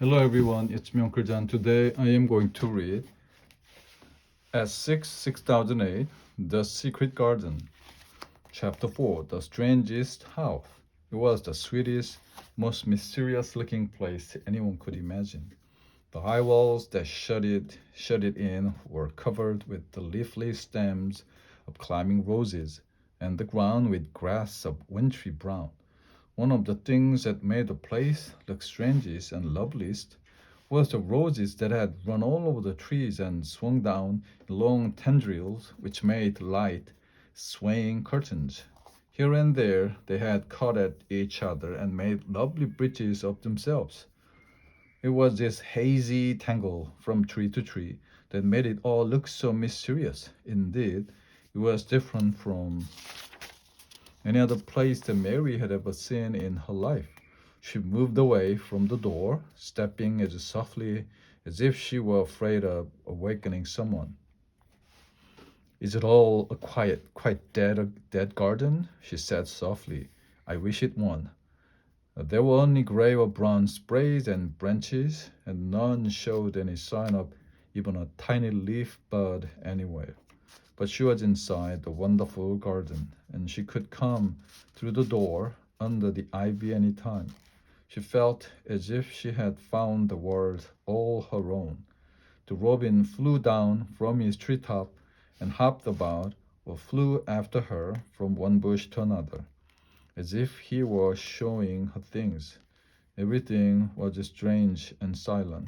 Hello everyone, it's me Uncle John. Today I am going to read at 6008, The Secret Garden, Chapter 4, The Strangest House. It was the sweetest, most mysterious looking place anyone could imagine. The high walls that shut it in were covered with the leafy stems of climbing roses, and the ground with grass of wintry brown. One of the things that made the place look strangest and loveliest was the roses that had run all over the trees and swung down in long tendrils which made light, swaying curtains. Here and there they had caught at each other and made lovely bridges of themselves. It was this hazy tangle from tree to tree that made it all look so mysterious. Indeed, it was different from any other place that Mary had ever seen in her life. She moved away from the door, stepping as softly as if she were afraid of awakening someone. Is it all a quite dead garden? She said softly. I wish it were. There were only gray or brown sprays and branches, and none showed any sign of even a tiny leaf bud anywhere. But she was inside the wonderful garden, and she could come through the door under the ivy any time. She felt as if she had found the world all her own. The robin flew down from his treetop and hopped about or flew after her from one bush to another, as if he were showing her things. Everything was strange and silent,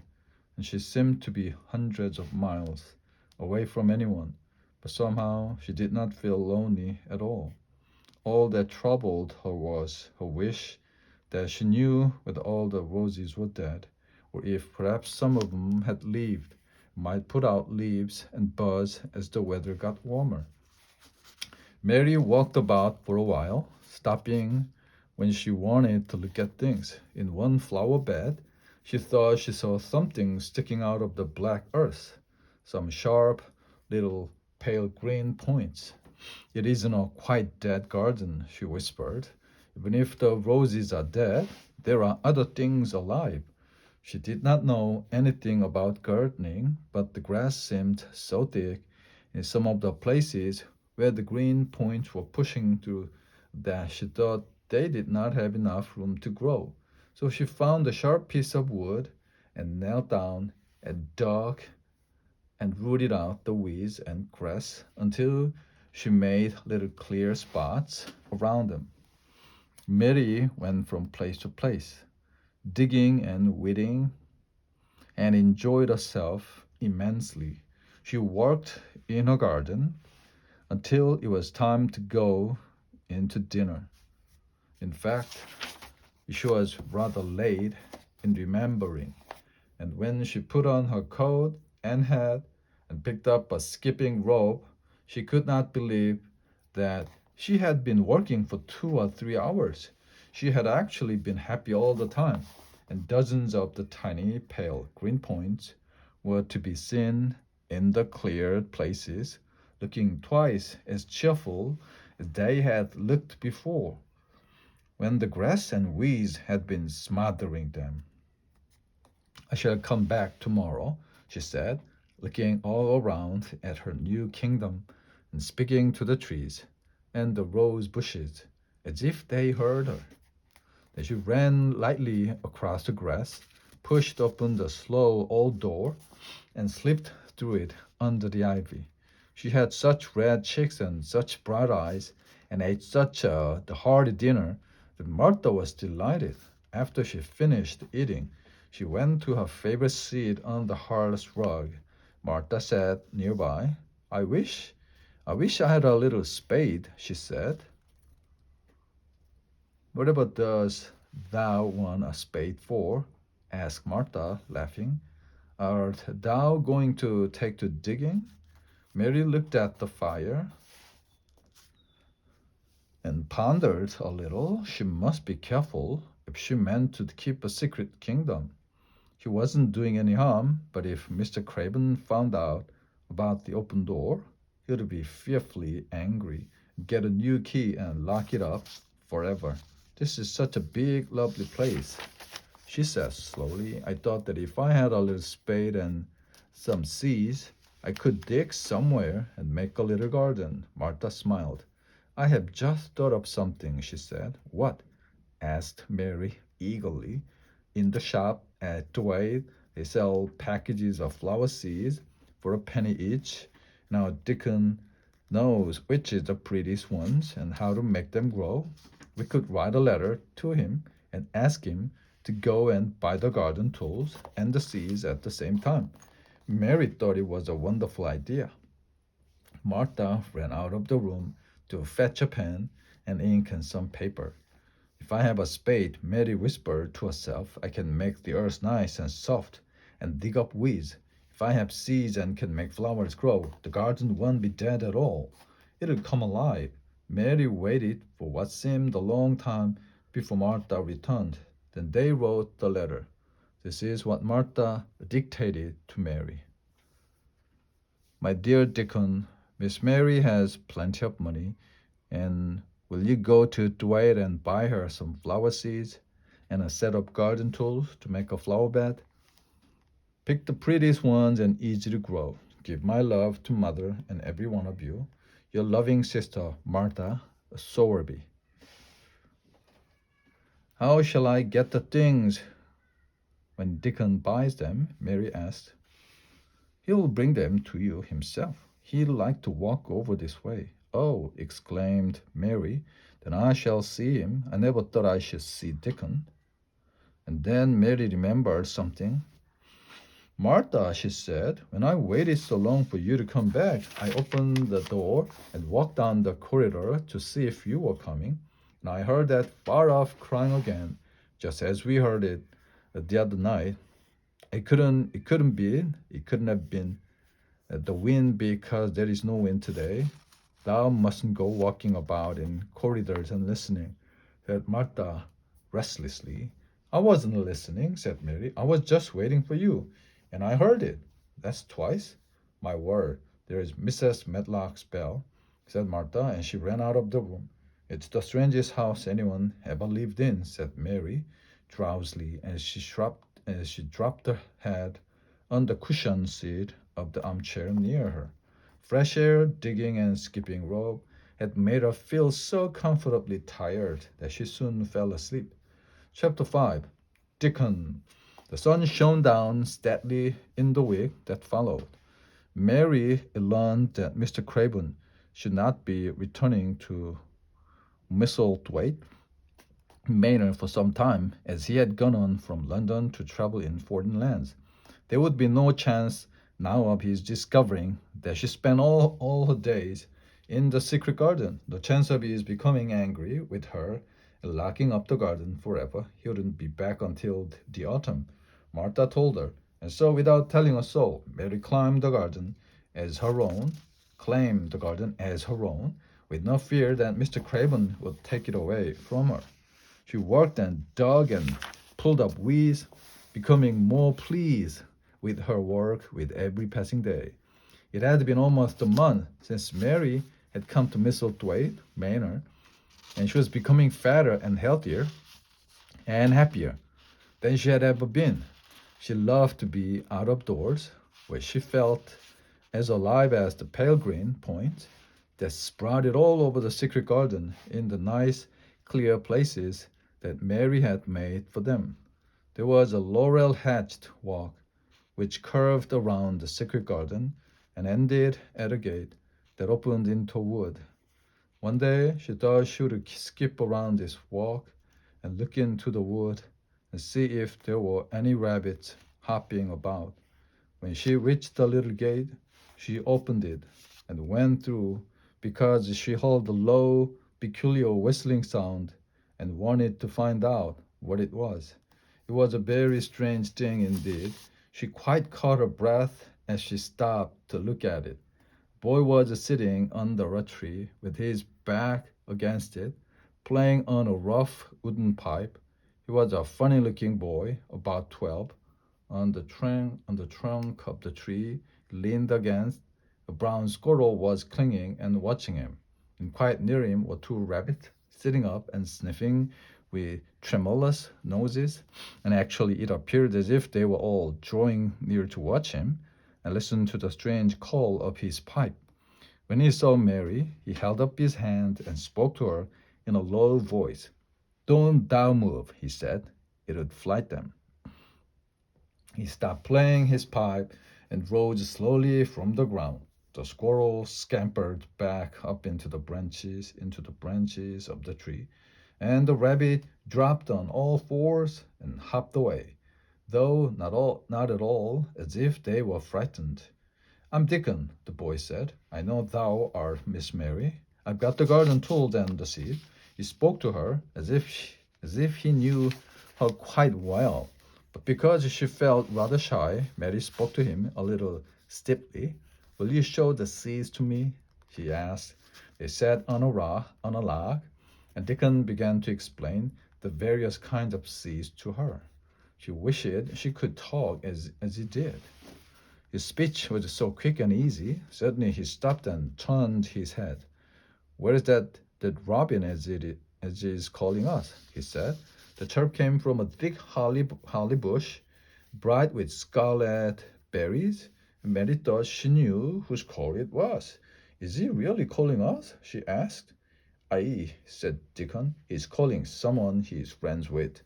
and she seemed to be hundreds of miles away from anyone, but somehow she did not feel lonely at all. All that troubled her was her wish that she knew whether all the roses were dead, or if perhaps some of them had lived, might put out leaves and buzz as the weather got warmer. Mary walked about for a while, stopping when she wanted to look at things. In one flower bed, she thought she saw something sticking out of the black earth, some sharp little pale green points. It isn't a quite dead garden, she whispered. Even if the roses are dead, there are other things alive. She did not know anything about gardening, but the grass seemed so thick in some of the places where the green points were pushing through that she thought they did not have enough room to grow. So she found a sharp piece of wood and knelt down and dug and rooted out the weeds and grass until she made little clear spots around them. Mary went from place to place, digging and weeding, and enjoyed herself immensely. She worked in her garden until it was time to go in to dinner. In fact, she was rather late in remembering, and when she put on her coat and hat and picked up a skipping rope, she could not believe that she had been working for 2 or 3 hours. She had actually been happy all the time, and dozens of the tiny pale green points were to be seen in the clear places, looking twice as cheerful as they had looked before, when the grass and weeds had been smothering them. I shall come back tomorrow, she said, looking all around at her new kingdom and speaking to the trees and the rose bushes as if they heard her. Then she ran lightly across the grass, pushed open the slow old door, and slipped through it under the ivy. She had such red cheeks and such bright eyes, and ate such a hearty dinner that Martha was delighted. After she finished eating, she went to her favorite seat on the hearth rug. Martha sat nearby. I wish I had a little spade, she said. Whatever does thou want a spade for? Asked Martha, laughing. Art thou going to take to digging? Mary looked at the fire and pondered a little. She must be careful if she meant to keep a secret kingdom. He wasn't doing any harm, but if Mr. Craven found out about the open door, he'd be fearfully angry, get a new key and lock it up forever. This is such a big, lovely place. she said slowly. I thought that if I had a little spade and some seeds, I could dig somewhere and make a little garden. Martha smiled. I have just thought of something, she said. What? Asked Mary eagerly. In the shop at Dwight, they sell packages of flower seeds for a penny each. Now Dickon knows which is the prettiest ones and how to make them grow. We could write a letter to him and ask him to go and buy the garden tools and the seeds at the same time. Mary thought it was a wonderful idea. Martha ran out of the room to fetch a pen and ink and some paper. If I have a spade, Mary whispered to herself, I can make the earth nice and soft and dig up weeds. If I have seeds and can make flowers grow, the garden won't be dead at all. It'll come alive. Mary waited for what seemed a long time before Martha returned. Then they wrote the letter. This is what Martha dictated to Mary. My dear Dickon, Miss Mary has plenty of money, and will you go to Dwight and buy her some flower seeds and a set of garden tools to make a flower bed? Pick the prettiest ones and easy to grow. Give my love to Mother and every one of you. Your loving sister, Martha Sowerby. How shall I get the things when Dickon buys them? Mary asked. He will bring them to you himself. He'd like to walk over this way. Oh, exclaimed Mary, then I shall see him. I never thought I should see Dickon. And then Mary remembered something. Martha, she said, when I waited so long for you to come back, I opened the door and walked down the corridor to see if you were coming. And I heard that far-off crying again, just as we heard it the other night. It couldn't have been the wind, because there is no wind today. Thou mustn't go walking about in corridors and listening, said Martha restlessly. I wasn't listening, said Mary. I was just waiting for you, and I heard it. That's twice. My word, there is Mrs. Medlock's bell, said Martha, and she ran out of the room. It's the strangest house anyone ever lived in, said Mary drowsily, as she dropped her head on the cushioned seat of the armchair near her. Fresh air, digging and skipping rope had made her feel so comfortably tired that she soon fell asleep. Chapter 5. Dickon. The sun shone down steadily in the week that followed. Mary learned that Mr. Craven should not be returning to Misselthwaite Manor for some time, as he had gone on from London to travel in foreign lands. There would be no chance now of his discovering that she spent all her days in the secret garden. The chance of his becoming angry with her and locking up the garden forever. He wouldn't be back until the autumn, Martha told her. And so, without telling a soul, Mary claimed the garden as her own, with no fear that Mr. Craven would take it away from her. She worked and dug and pulled up weeds, becoming more pleased with her work with every passing day. It had been almost a month since Mary had come to Misselthwaite Manor, and she was becoming fatter and healthier and happier than she had ever been. She loved to be out of doors, where she felt as alive as the pale green points that sprouted all over the secret garden in the nice, clear places that Mary had made for them. There was a laurel-hedged walk which curved around the secret garden and ended at a gate that opened into a wood. One day she thought she would skip around this walk and look into the wood and see if there were any rabbits hopping about. When she reached the little gate, she opened it and went through, because she heard the low, peculiar whistling sound and wanted to find out what it was. It was a very strange thing indeed. She quite caught her breath as she stopped to look at it. The boy was sitting under a tree with his back against it, playing on a rough wooden pipe. He was a funny-looking boy, about 12. On the trunk of the tree, leaned against, a brown squirrel was clinging and watching him. And quite near him were two rabbits, sitting up and sniffing with tremulous noses, and actually it appeared as if they were all drawing near to watch him and listen to the strange call of his pipe. When he saw Mary, he held up his hand and spoke to her in a low voice. Don't thou move, he said. It would frighten them. He stopped playing his pipe and rose slowly from the ground. The squirrel scampered back up into the branches of the tree, and the rabbit dropped on all fours and hopped away, though not at all as if they were frightened. I'm Dickon, the boy said. I know thou art Miss Mary. I've got the garden tools and the seed. He spoke to her as if he knew her quite well. But because she felt rather shy, Mary spoke to him a little stiffly. Will you show the seeds to me? She asked. They sat on a log, and Dickon began to explain the various kinds of seeds to her. She wished she could talk as he did. His speech was so quick and easy. Suddenly he stopped and turned his head. Where is that robin as it is calling us? He said. The chirp came from a thick holly bush, bright with scarlet berries. Mary thought she knew whose call it was. Is he really calling us? She asked. Aye, said Dickon. He's calling someone he's friends with.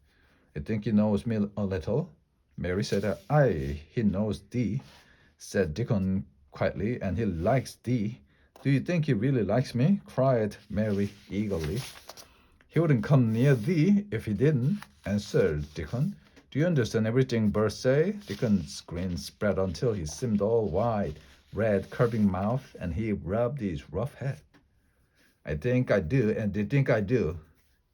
I think he knows me a little. Mary said, Aye, he knows thee, said Dickon quietly, and he likes thee. Do you think he really likes me? Cried Mary eagerly. He wouldn't come near thee if he didn't, answered Dickon. Do you understand everything birds say? Dickon's grin spread until he seemed all wide, red, curving mouth, and he rubbed his rough head. I think I do, and they think I do,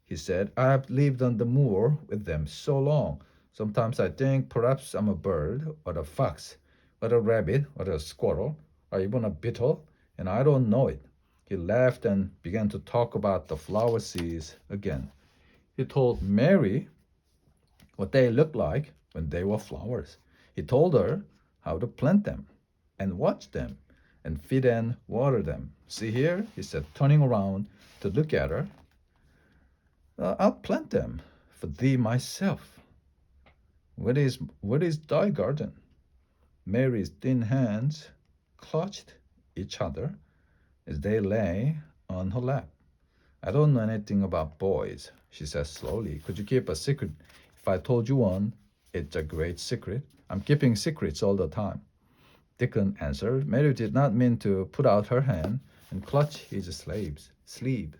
he said. I've lived on the moor with them so long. Sometimes I think perhaps I'm a bird, or a fox, or a rabbit, or a squirrel, or even a beetle, and I don't know it. He laughed and began to talk about the flower seeds again. He told Mary what they looked like when they were flowers. He told her how to plant them and watch them and feed and water them. See here, he said, turning around to look at her. I'll plant them for thee myself. What is thy garden? Mary's thin hands clutched each other as they lay on her lap. I don't know anything about boys, she said slowly. Could you keep a secret? If I told you one, it's a great secret. I'm keeping secrets all the time. Dickon answered. Mary did not mean to put out her hand and clutch his sleeve,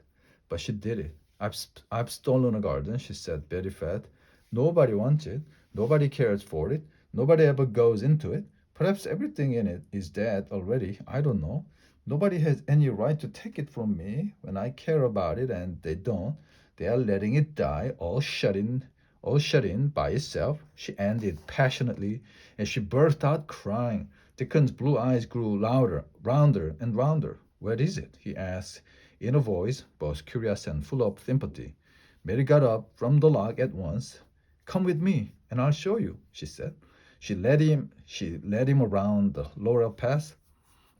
but she did it. I've stolen a garden, she said, very fat. Nobody wants it. Nobody cares for it. Nobody ever goes into it. Perhaps everything in it is dead already. I don't know. Nobody has any right to take it from me when I care about it, and they don't. They are letting it die, all shut in by itself. She ended passionately, and she burst out crying. Dickon's blue eyes grew rounder and rounder. Where is it? He asked, in a voice both curious and full of sympathy. Mary got up from the log at once. Come with me, and I'll show you, she said. She led him around the laurel path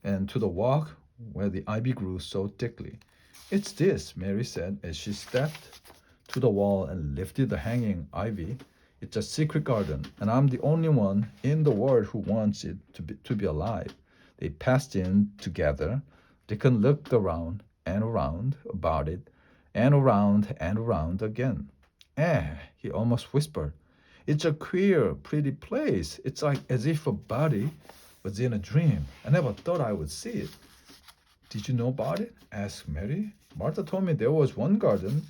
and to the walk where the ivy grew so thickly. It's this, Mary said as she stepped to the wall and lifted the hanging ivy. It's a secret garden, and I'm the only one in the world who wants it to be alive. They passed in together. Dickon looked around and around about it, and around again. He almost whispered. It's a queer, pretty place. It's like as if a body was in a dream. I never thought I would see it. Did you know about it? Asked Mary. Martha told me there was one garden.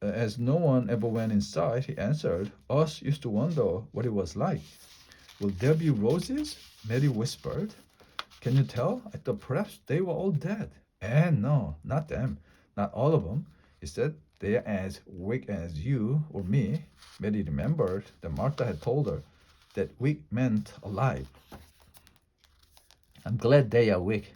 As no one ever went inside, he answered. Us used to wonder what it was like. Will there be roses? Mary whispered. Can you tell? I thought perhaps they were all dead. No, not them. Not all of them. He said. They are as weak as you or me. Mary remembered that Martha had told her that weak meant alive. I'm glad they are weak,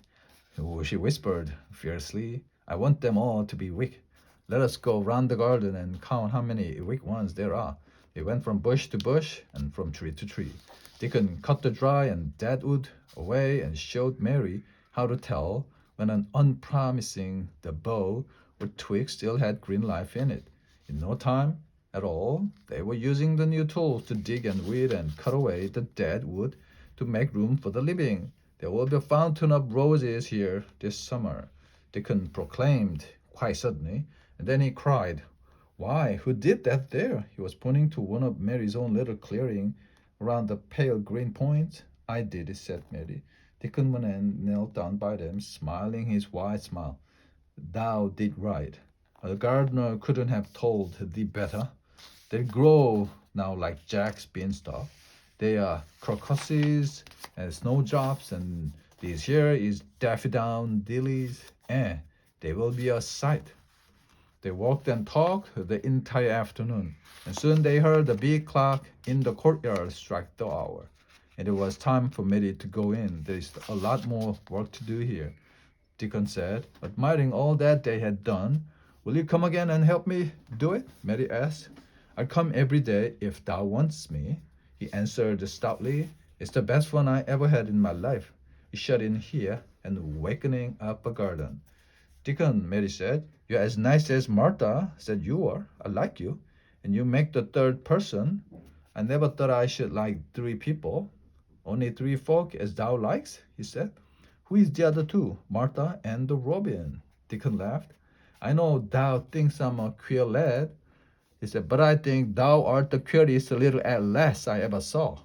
she whispered fiercely. I want them all to be weak. Let us go round the garden and count how many weak ones there are. They went from bush to bush and from tree to tree. Dickon cut the dry and dead wood away and showed Mary how to tell when an unpromising the bough or twig still had green life in it. In no time at all, they were using the new tools to dig and weed and cut away the dead wood to make room for the living. There will be a fountain of roses here this summer, Dickon proclaimed quite suddenly, and then he cried, "Why, who did that there?" He was pointing to one of Mary's own little clearing around the pale green point. "I did," said Mary. Dickon Moran knelt down by them, smiling his wide smile. "Thou did right. The gardener couldn't have told thee better. They grow now like Jack's beanstalk. They are crocuses and snowdrops, and this here is daffodils. They will be a sight." They walked and talked the entire afternoon, and soon they heard the big clock in the courtyard strike the hour. And it was time for Mary to go in. "There is a lot more work to do here," Dickon said, admiring all that they had done. "Will you come again and help me do it?" Mary asked. "I'll come every day if thou wants me," he answered stoutly. "It's the best one I ever had in my life, shut in here and wakening up a garden." "Dickon," Mary said, "you're as nice as Martha said you were. I like you. And you make the third person. I never thought I should like three people. Only three folk as thou likes," he said. "Who is the other two?" "Martha and the Robin." Dickon laughed. "I know thou thinks I'm a queer lad," he said, "but I think thou art the queerest little lass I ever saw."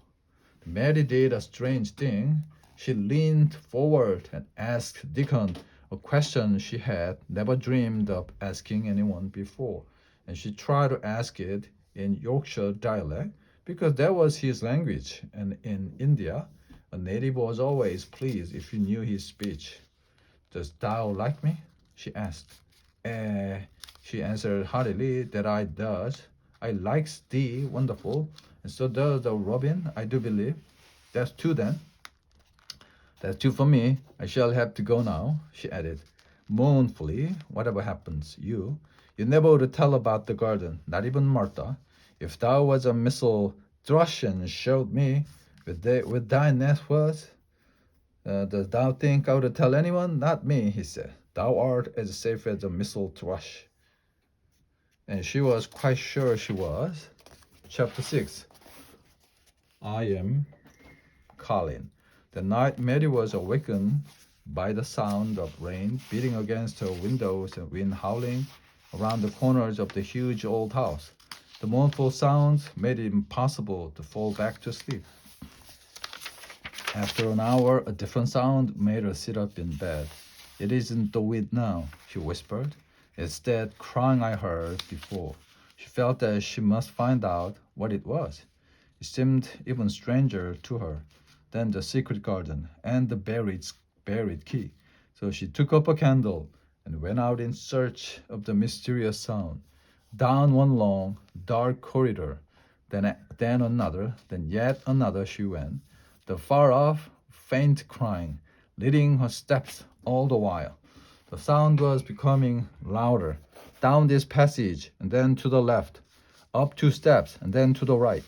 Mary did a strange thing. She leaned forward and asked Dickon a question she had never dreamed of asking anyone before, and she tried to ask it in Yorkshire dialect because that was his language, and in India, a native was always pleased if he knew his speech. "Dost thou like me?" she asked. She answered heartily, "that I does. I likes thee wonderful, and so does the robin, I do believe." "That's two then." "That's two for me. I shall have to go now," she added mournfully. "Whatever happens, you never would tell about the garden, not even Martha. If thou was a missile thrush and showed me with thy nest was, does thou think I would tell anyone? Not me," he said. "Thou art as safe as a missile thrush." And she was quite sure she was. Chapter 6. I am Colin. The night Mary was awakened by the sound of rain beating against her windows and wind howling around the corners of the huge old house. The mournful sounds made it impossible to fall back to sleep. After an hour, a different sound made her sit up in bed. "It isn't the wind now," she whispered. "It's that crying I heard before." She felt that she must find out what it was. It seemed even stranger to her than the secret garden and the buried key. So she took up a candle and went out in search of the mysterious sound. Down one long, dark corridor, then another, then yet another she went, the far-off, faint crying leading her steps all the while. The sound was becoming louder. Down this passage, and then to the left, up 2 steps, and then to the right.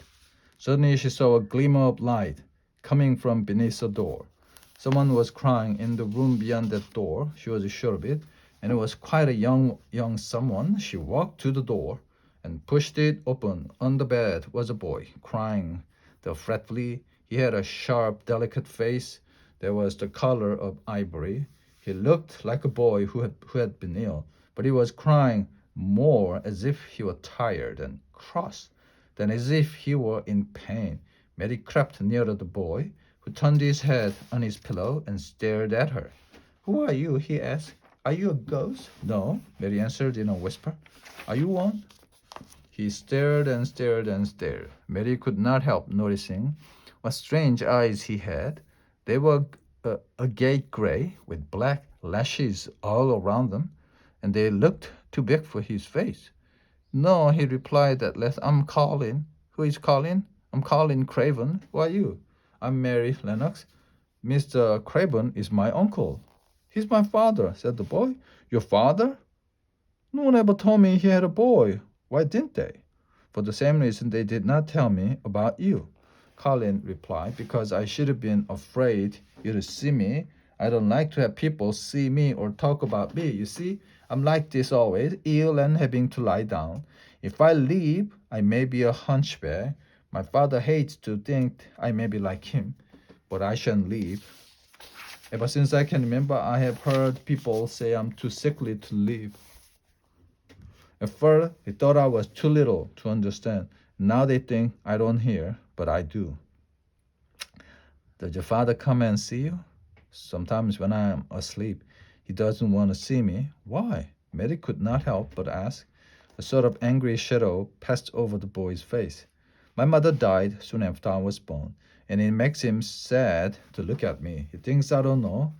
Suddenly she saw a glimmer of light coming from beneath the door. Someone was crying in the room beyond that door. She was sure of it, and it was quite a young someone. She walked to the door and pushed it open. On the bed was a boy, crying though fretfully. He had a sharp, delicate face that was the color of ivory. He looked like a boy who had been ill, but he was crying more as if he were tired and cross than as if he were in pain. Mary crept nearer the boy, who turned his head on his pillow and stared at her. "Who are you?" he asked. "Are you a ghost?" "No," Mary answered in a whisper. "Are you one?" He stared and stared and stared. Mary could not help noticing what strange eyes he had. They were agate gray, with black lashes all around them, and they looked too big for his face. "No," he replied at last. "I'm Colin." "Who is Colin?" "I'm Colin Craven. Who are you?" "I'm Mary Lennox. Mr. Craven is my uncle." "He's my father," said the boy. "Your father?" "No one ever told me he had a boy." "Why didn't they?" "For the same reason they did not tell me about you," Colin replied. "Because I should have been afraid you'd see me. I don't like to have people see me or talk about me. You see, I'm like this always, ill and having to lie down. If I leave, I may be a hunchback. My father hates to think I may be like him, but I shan't leave. Ever since I can remember, I have heard people say I'm too sickly to leave. At first, they thought I was too little to understand. Now they think I don't hear, but I do. Does your father come and see you? Sometimes when I am asleep, he doesn't want to see me. Why? Mary could not help but ask. A sort of angry shadow passed over the boy's face. My mother died soon after I was born, and it makes him sad to look at me. He thinks I don't know,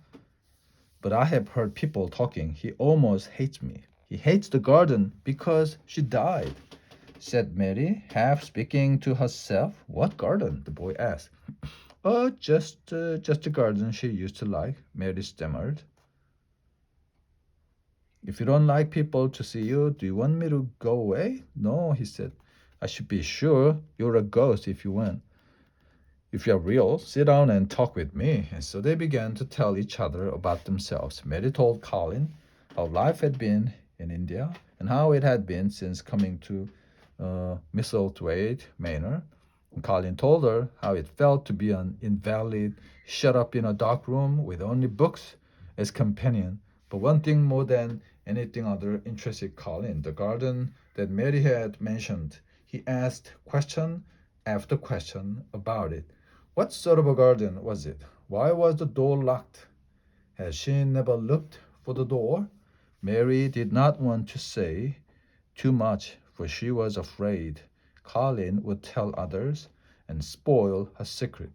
but I have heard people talking. He almost hates me. He hates the garden because she died, said Mary, half speaking to herself. What garden? The boy asked. Oh, just a garden she used to like, Mary stammered. If you don't like people to see you, do you want me to go away? No, he said. I should be sure you're a ghost if you went. If you're real, sit down and talk with me. And so they began to tell each other about themselves. Mary told Colin how life had been in India and how it had been since coming to Misselthwaite Manor. And Colin told her how it felt to be an invalid, shut up in a dark room with only books as companion. But one thing more than anything other interested Colin, the garden that Mary had mentioned. He asked question after question about it. What sort of a garden was it? Why was the door locked? Had she never looked for the door? Mary did not want to say too much, for she was afraid Colin would tell others and spoil her secret.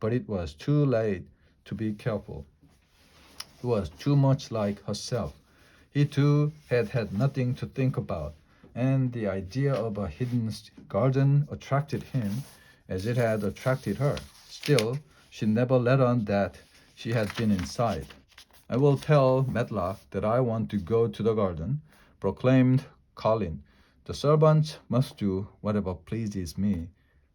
But it was too late to be careful. He was too much like herself. He too had had nothing to think about, and the idea of a hidden garden attracted him as it had attracted her. Still, she never let on that she had been inside. I will tell Matlock that I want to go to the garden, proclaimed Colin. The servants must do whatever pleases me.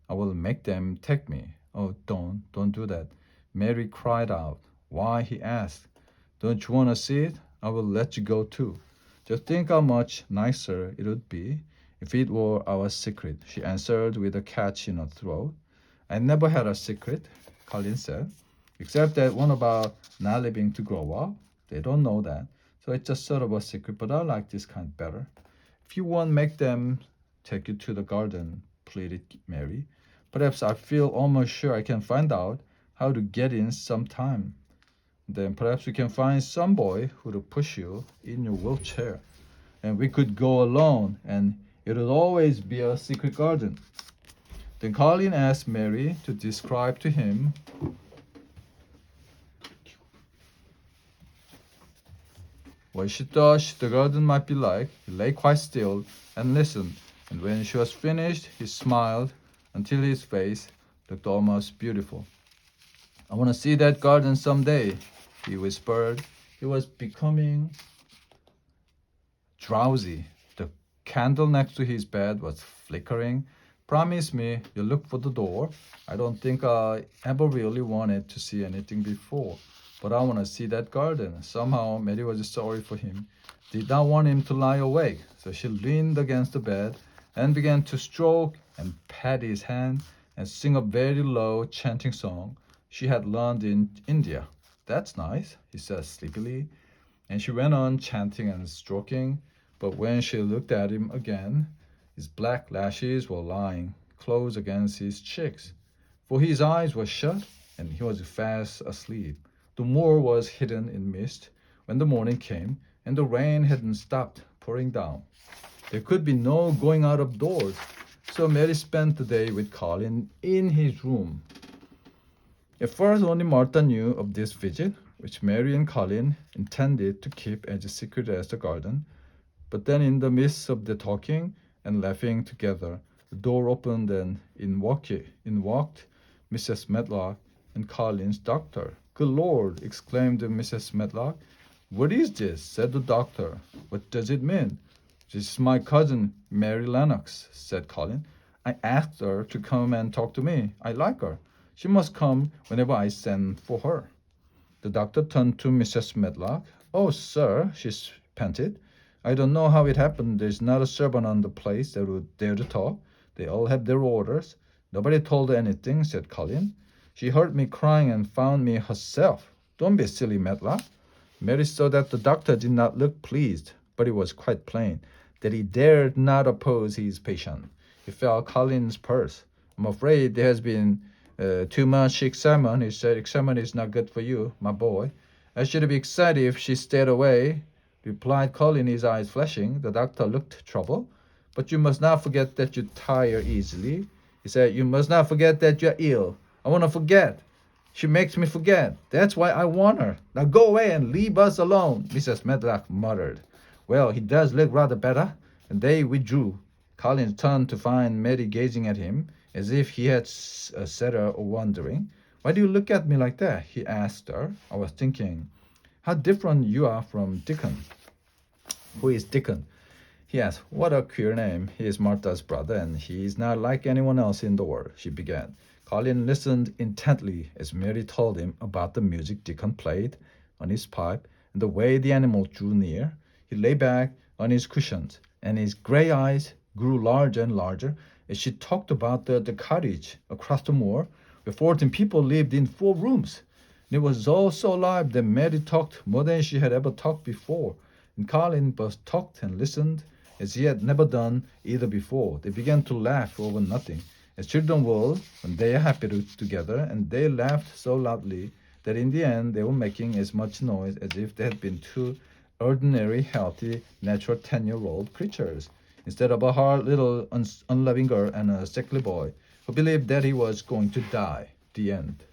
I will make them take me. Oh, don't do that. Mary cried out. Why? He asked. Don't you want to see it? I will let you go too. Just think how much nicer it would be if it were our secret, she answered with a catch in her throat. I never had a secret, Colin said, except that one about not living to grow up. They don't know that, so it's just sort of a secret, but I like this kind better. If you won't make them take you to the garden, pleaded Mary. Perhaps I feel almost sure I can find out how to get in sometime. Then perhaps we can find some boy who will push you in your wheelchair. And we could go alone, and it would always be a secret garden. Then Colin asked Mary to describe to him what she thought the garden might be like. He lay quite still and listened, and when she was finished, he smiled until his face looked almost beautiful. I want to see that garden someday, he whispered. He was becoming drowsy. The candle next to his bed was flickering. Promise me you'll look for the door. I don't think I ever really wanted to see anything before, but I want to see that garden. Somehow Mary was sorry for him, did not want him to lie awake, so she leaned against the bed and began to stroke and pat his hand and sing a very low chanting song she had learned in India. That's nice, he said sleepily, and she went on chanting and stroking, but when she looked at him again, his black lashes were lying close against his cheeks, for his eyes were shut and he was fast asleep. The moor was hidden in mist when the morning came, and the rain hadn't stopped pouring down. There could be no going out of doors, so Mary spent the day with Colin in his room. At first, only Martha knew of this visit, which Mary and Colin intended to keep as secret as the garden. But then, in the midst of the talking and laughing together, the door opened and in walked Mrs. Medlock and Colin's doctor. Good Lord, exclaimed Mrs. Medlock. What is this? Said the doctor. What does it mean? This is my cousin, Mary Lennox, said Colin. I asked her to come and talk to me. I like her. She must come whenever I send for her. The doctor turned to Mrs. Medlock. Oh, sir, she panted. I don't know how it happened. There's not a servant on the place that would dare to talk. They all have their orders. Nobody told her anything, said Colin. She heard me crying and found me herself. Don't be silly, Matlock. Mary saw that the doctor did not look pleased, but it was quite plain that he dared not oppose his patient. He felt Colin's purse. I'm afraid there has been too much excitement. He said, excitement is not good for you, my boy. I should be excited if she stayed away, replied Colin, his eyes flashing. The doctor looked troubled. But you must not forget that you tire easily. He said, you must not forget that you're ill. I want to forget. She makes me forget. That's why I want her. Now go away and leave us alone, Mrs. Medlock muttered. Well, he does look rather better. And they withdrew. Colin turned to find Mary gazing at him, as if he had set her wondering. Why do you look at me like that? He asked her. I was thinking, how different you are from Dickon. Who is Dickon? He asked. What a queer name. He is Martha's brother, and he is not like anyone else in the world, she began. Colin listened intently as Mary told him about the music Dickon played on his pipe and the way the animal drew near. He lay back on his cushions, and his gray eyes grew larger and larger as she talked about the cottage across the moor where 14 people lived in 4 rooms. And it was all so alive that Mary talked more than she had ever talked before, and Colin both talked and listened as he had never done either before. They began to laugh over nothing, as children will when they are happy together, and they laughed so loudly that in the end they were making as much noise as if they had been 2 ordinary, healthy, natural 10-year-old creatures, instead of a hard little unloving girl and a sickly boy who believed that he was going to die. The end.